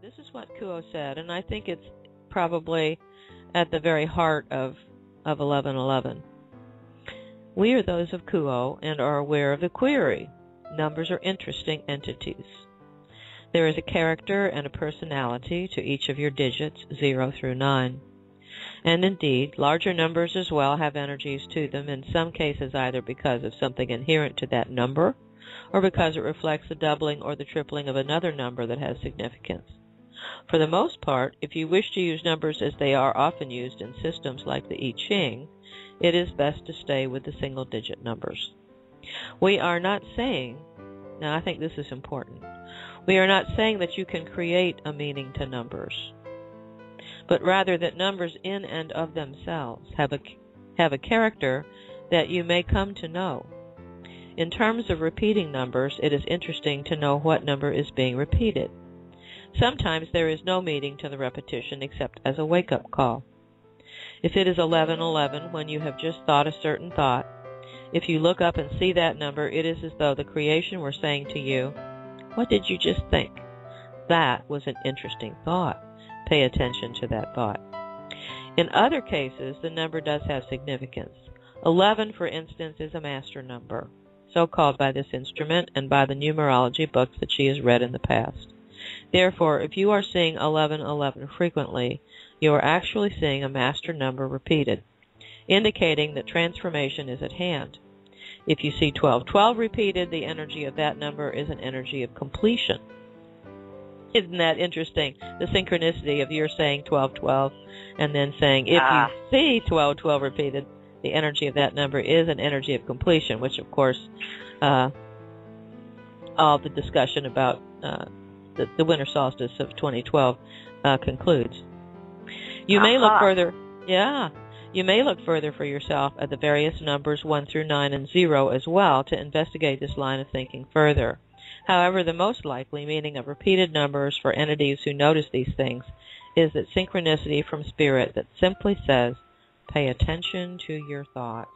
This is what Kuo said, and I think it's probably at the very heart of 1111. We are those of Kuo and are aware of the query. Numbers are interesting entities. There is a character and a personality to each of your digits, 0 through 9. And indeed, larger numbers as well have energies to them, in some cases either because of something inherent to that number, or because it reflects the doubling or the tripling of another number that has significance. For the most part, if you wish to use numbers as they are often used in systems like the I Ching, it is best to stay with the single-digit numbers. We are not saying, now I think this is important, we are not saying that you can create a meaning to numbers, but rather that numbers in and of themselves have a character that you may come to know. In terms of repeating numbers, it is interesting to know what number is being repeated. Sometimes there is no meaning to the repetition except as a wake-up call. If it is 1111 when you have just thought a certain thought, if you look up and see that number, it is as though the creation were saying to you, "What did you just think? That was an interesting thought. Pay attention to that thought." In other cases, the number does have significance. 11, for instance, is a master number, so called by this instrument and by the numerology books that she has read in the past. Therefore, if you are seeing 1111 frequently, you are actually seeing a master number repeated, indicating that transformation is at hand. If you see 1212 repeated, the energy of that number is an energy of completion. Isn't that interesting? The synchronicity of your saying 1212 and then saying if you see 1212 repeated, the energy of that number is an energy of completion, which of course all the discussion about the winter solstice of 2012 concludes. You may look further, you may look further for yourself at the various numbers 1 through 9 and 0 as well to investigate this line of thinking further. However, the most likely meaning of repeated numbers for entities who notice these things is that synchronicity from spirit that simply says, pay attention to your thoughts.